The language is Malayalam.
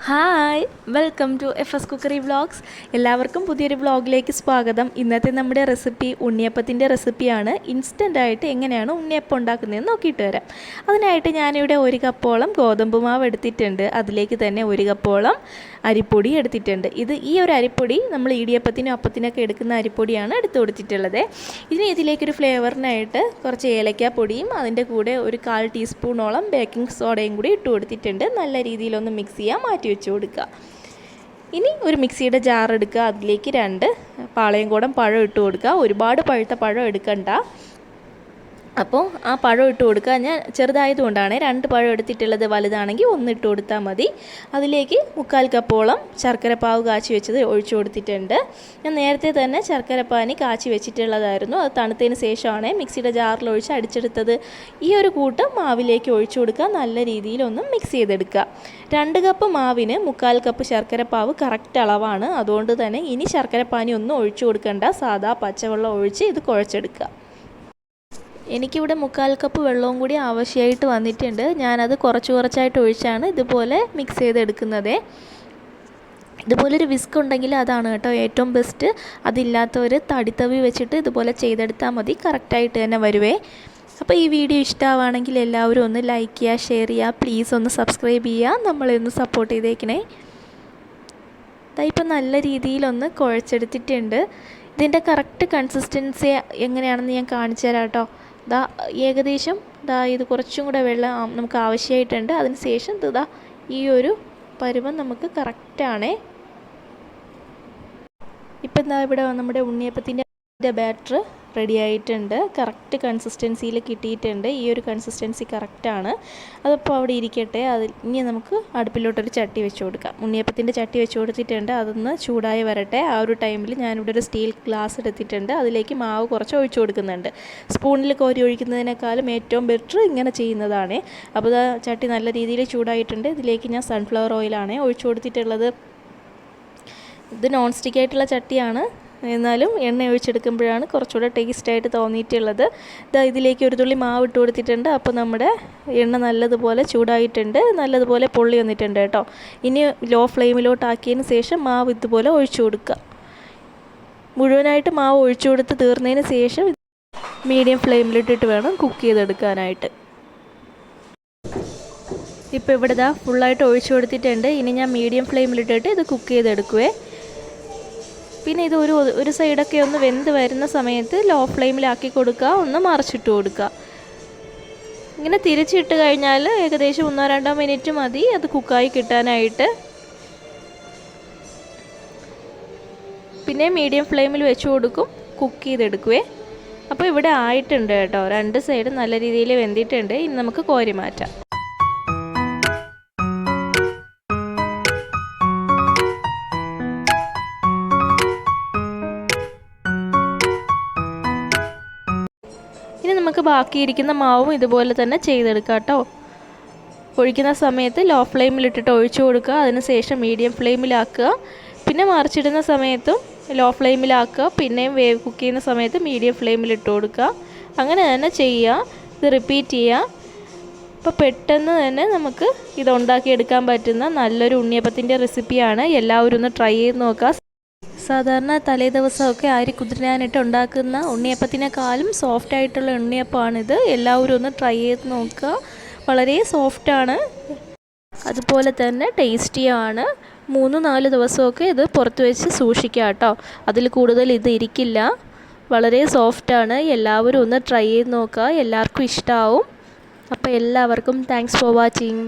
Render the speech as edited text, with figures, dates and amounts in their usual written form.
Hi, welcome to FS cookery vlogs. എല്ലാവർക്കും പുതിയൊരു വ്ളോഗിലേക്ക് സ്വാഗതം. ഇന്നത്തെ നമ്മുടെ റെസിപ്പി ഉണ്ണിയപ്പത്തിൻ്റെ റെസിപ്പിയാണ്. ഇൻസ്റ്റൻ്റായിട്ട് എങ്ങനെയാണ് ഉണ്ണിയപ്പം ഉണ്ടാക്കുന്നതെന്ന് നോക്കിയിട്ട് വരാം. അതിനായിട്ട് ഞാനിവിടെ 1 കപ്പോളം ഗോതമ്പ് മാവ് എടുത്തിട്ടുണ്ട്. അതിലേക്ക് തന്നെ 1 കപ്പോളം അരിപ്പൊടി എടുത്തിട്ടുണ്ട്. ഈ ഒരു അരിപ്പൊടി നമ്മൾ ഇടിയപ്പത്തിനും അപ്പത്തിനൊക്കെ എടുക്കുന്ന അരിപ്പൊടിയാണ് എടുത്തു കൊടുത്തിട്ടുള്ളത്. ഇനി ഇതിലേക്കൊരു ഫ്ലേവറിനായിട്ട് കുറച്ച് ഏലക്കാപ്പൊടിയും അതിൻ്റെ കൂടെ ഒരു 1/4 ടീസ്പൂണോളം ബേക്കിംഗ് സോഡയും കൂടി ഇട്ട് കൊടുത്തിട്ടുണ്ട്. നല്ല രീതിയിലൊന്ന് മിക്സ് ചെയ്യാൻ മാറ്റി വെച്ച് കൊടുക്കുക. ഇനി ഒരു മിക്സിയുടെ ജാർ എടുക്കുക. അതിലേക്ക് 2 പാളയംകോടൻ പഴം ഇട്ട് കൊടുക്കുക. ഒരുപാട് പഴുത്ത പഴം എടുക്കണ്ട. അപ്പോൾ ആ പഴം ഇട്ട് കൊടുക്കുക. ഞാൻ ചെറുതായതുകൊണ്ടാണ് 2 പഴം എടുത്തിട്ടുള്ളത്. വലുതാണെങ്കിൽ 1 ഇട്ട് കൊടുത്താൽ മതി. അതിലേക്ക് 1/4 കപ്പോളം ശർക്കരപ്പാവ് കാച്ചി വെച്ചത് ഒഴിച്ചു കൊടുത്തിട്ടുണ്ട്. ഞാൻ നേരത്തെ തന്നെ ശർക്കരപ്പാനി കാച്ചി വെച്ചിട്ടുള്ളതായിരുന്നു. അത് തണുത്തതിന് ശേഷമാണ് മിക്സിയുടെ ജാറിൽ ഒഴിച്ച് അടിച്ചെടുത്തത്. ഈ ഒരു കൂട്ട് മാവിലേക്ക് ഒഴിച്ചു കൊടുക്കുക. നല്ല രീതിയിലൊന്ന് മിക്സ് ചെയ്തെടുക്കുക. 2 കപ്പ് മാവിന് 1/4 കപ്പ് ശർക്കരപ്പാവ് കറക്റ്റ് അളവാണ്. അതുകൊണ്ട് തന്നെ ഇനി ശർക്കരപ്പാനി ഒന്നും ഒഴിച്ചു കൊടുക്കേണ്ട. സാധാ പച്ചവെള്ളം ഒഴിച്ച് ഇത് കുഴച്ചെടുക്കുക. എനിക്കിവിടെ 1/4 കപ്പ് വെള്ളവും കൂടി ആവശ്യമായിട്ട് വന്നിട്ടുണ്ട്. ഞാനത് കുറച്ചായിട്ട് ഒഴിച്ചാണ് ഇതുപോലെ മിക്സ് ചെയ്തെടുക്കുന്നത്. ഇതുപോലൊരു വിസ്ക് ഉണ്ടെങ്കിൽ അതാണ് കേട്ടോ ഏറ്റവും ബെസ്റ്റ്. അതില്ലാത്തവർ തടിത്തവി വെച്ചിട്ട് ഇതുപോലെ ചെയ്തെടുത്താൽ മതി. കറക്റ്റായിട്ട് തന്നെ വരുവേ. അപ്പോൾ ഈ വീഡിയോ ഇഷ്ടമാണെങ്കിൽ എല്ലാവരും ഒന്ന് ലൈക്ക് ചെയ്യുക, ഷെയർ ചെയ്യുക, പ്ലീസ് ഒന്ന് സബ്സ്ക്രൈബ് ചെയ്യുക. നമ്മളെ ഒന്ന് സപ്പോർട്ട് ചെയ്തേക്കണേ. ഇപ്പം നല്ല രീതിയിലൊന്ന് കുഴച്ചെടുത്തിട്ടുണ്ട്. ഇതിൻ്റെ കറക്റ്റ് കൺസിസ്റ്റൻസി എങ്ങനെയാണെന്ന് ഞാൻ കാണിച്ചു തരാം കേട്ടോ. ഏകദേശം ഇത് കുറച്ചും കൂടെ വെള്ളം നമുക്ക് ആവശ്യമായിട്ടുണ്ട്. അതിന് ശേഷം ഈ ഒരു പരുവം നമുക്ക് കറക്റ്റാണേ. ഇപ്പം ഇവിടെ നമ്മുടെ ഉണ്ണിയപ്പത്തിൻ്റെ ബാറ്റർ റെഡി ആയിട്ടുണ്ട്. കറക്റ്റ് കൺസിസ്റ്റൻസിയിൽ കിട്ടിയിട്ടുണ്ട്. ഈ ഒരു കൺസിസ്റ്റൻസി കറക്റ്റാണ്. അതപ്പോൾ അവിടെ ഇരിക്കട്ടെ. ഇനി നമുക്ക് അടുപ്പിലോട്ടൊരു ചട്ടി വെച്ച് കൊടുക്കാം. ഉണ്ണിയപ്പത്തിൻ്റെ ചട്ടി വെച്ച് കൊടുത്തിട്ടുണ്ട്. അതൊന്ന് ചൂടായി വരട്ടെ. ആ ഒരു ടൈമിൽ ഞാനിവിടെ ഒരു സ്റ്റീൽ ഗ്ലാസ് എടുത്തിട്ടുണ്ട്. അതിലേക്ക് മാവ് കുറച്ച് ഒഴിച്ചു കൊടുക്കുന്നുണ്ട്. സ്പൂണിൽ കോരി ഒഴിക്കുന്നതിനേക്കാളും ഏറ്റവും ബെറ്റർ ഇങ്ങനെ ചെയ്യുന്നതാണ്. അപ്പോൾ ചട്ടി നല്ല രീതിയിൽ ചൂടായിട്ടുണ്ട്. ഇതിലേക്ക് ഞാൻ സൺഫ്ലവർ ഓയിലാണ് ഒഴിച്ചു കൊടുത്തിട്ടുള്ളത്. ഇത് നോൺ സ്റ്റിക്ക് ആയിട്ടുള്ള ചട്ടിയാണ്. എന്നാലും എണ്ണ ഒഴിച്ചെടുക്കുമ്പോഴാണ് കുറച്ചുകൂടെ ടേസ്റ്റായിട്ട് തോന്നിയിട്ടുള്ളത്. ഇതിലേക്ക് ഒരു തുള്ളി മാവ് ഇട്ട് കൊടുത്തിട്ടുണ്ട്. അപ്പോൾ നമ്മുടെ എണ്ണ നല്ലതുപോലെ ചൂടായിട്ടുണ്ട്. നല്ലതുപോലെ പൊള്ളി വന്നിട്ടുണ്ട് കേട്ടോ. ഇനി ലോ ഫ്ലെയിമിലോട്ടാക്കിയതിന് ശേഷം മാവ് ഇതുപോലെ ഒഴിച്ചു കൊടുക്കുക. മുഴുവനായിട്ട് മാവ് ഒഴിച്ചു കൊടുത്ത് തീർന്നതിന് ശേഷം മീഡിയം ഫ്ലെയിമിലിട്ടിട്ട് വേണം കുക്ക് ചെയ്തെടുക്കാനായിട്ട്. ഇപ്പോൾ ഇവിടെ ഫുള്ളായിട്ട് ഒഴിച്ചു കൊടുത്തിട്ടുണ്ട്. ഇനി ഞാൻ മീഡിയം ഫ്ലെയിമിലിട്ടിട്ട് ഇത് കുക്ക് ചെയ്തെടുക്കുവേ. പിന്നെ ഇത് ഒരു സൈഡൊക്കെ ഒന്ന് വെന്ത് വരുന്ന സമയത്ത് ലോ ഫ്ലെയിമിലാക്കി കൊടുക്കുക. ഒന്ന് മറിച്ചിട്ട് കൊടുക്കുക. ഇങ്ങനെ തിരിച്ചിട്ട് കഴിഞ്ഞാൽ ഏകദേശം 1-2 മിനിറ്റ് മതി അത് കുക്കായി കിട്ടാനായിട്ട്. പിന്നെ മീഡിയം ഫ്ലെയിമിൽ വെച്ച് കൊടുക്കും. കുക്ക് ചെയ്തെടുക്കുവേ. അപ്പോൾ ഇവിടെ ആയിട്ടുണ്ട് കേട്ടോ. 2 സൈഡും നല്ല രീതിയിൽ വെന്തിട്ടുണ്ട്. ഇനി നമുക്ക് കോരി മാറ്റാം. ഇനി നമുക്ക് ബാക്കിയിരിക്കുന്ന മാവും ഇതുപോലെ തന്നെ ചെയ്തെടുക്കാം കേട്ടോ. ഒഴിക്കുന്ന സമയത്ത് ലോ ഫ്ലെയിമിലിട്ടിട്ട് ഒഴിച്ചു കൊടുക്കുക. അതിനുശേഷം മീഡിയം ഫ്ലെയിമിലാക്കുക. പിന്നെ മറിച്ചിടുന്ന സമയത്തും ലോ ഫ്ലെയിമിലാക്കുക. പിന്നെയും കുക്ക് ചെയ്യുന്ന സമയത്ത് മീഡിയം ഫ്ലെയിമിലിട്ട് കൊടുക്കുക. അങ്ങനെ തന്നെ ചെയ്യുക. ഇത് റിപ്പീറ്റ് ചെയ്യുക. അപ്പോൾ പെട്ടെന്ന് തന്നെ നമുക്ക് ഇത് ഉണ്ടാക്കിയെടുക്കാൻ പറ്റുന്ന നല്ലൊരു ഉണ്ണിയപ്പത്തിൻ്റെ റെസിപ്പിയാണ്. എല്ലാവരും ഒന്ന് ട്രൈ ചെയ്ത് നോക്കുക. സാധാരണ തലേ ദിവസമൊക്കെ അരി കുതിരാനിട്ട് ഉണ്ടാക്കുന്ന ഉണ്ണിയപ്പത്തിനേക്കാളും സോഫ്റ്റായിട്ടുള്ള ഉണ്ണിയപ്പമാണിത്. എല്ലാവരും ഒന്ന് ട്രൈ ചെയ്ത് നോക്കുക. വളരെ സോഫ്റ്റാണ്, അതുപോലെ തന്നെ ടേസ്റ്റിയാണ്. 3-4 ദിവസമൊക്കെ ഇത് പുറത്ത് വെച്ച് സൂക്ഷിക്കുക കേട്ടോ. അതിൽ കൂടുതൽ ഇത് ഇരിക്കില്ല. വളരെ സോഫ്റ്റാണ്. എല്ലാവരും ഒന്ന് ട്രൈ ചെയ്ത് നോക്കുക. എല്ലാവർക്കും ഇഷ്ടമാവും. അപ്പോൾ എല്ലാവർക്കും താങ്ക്സ് ഫോർ വാച്ചിങ്.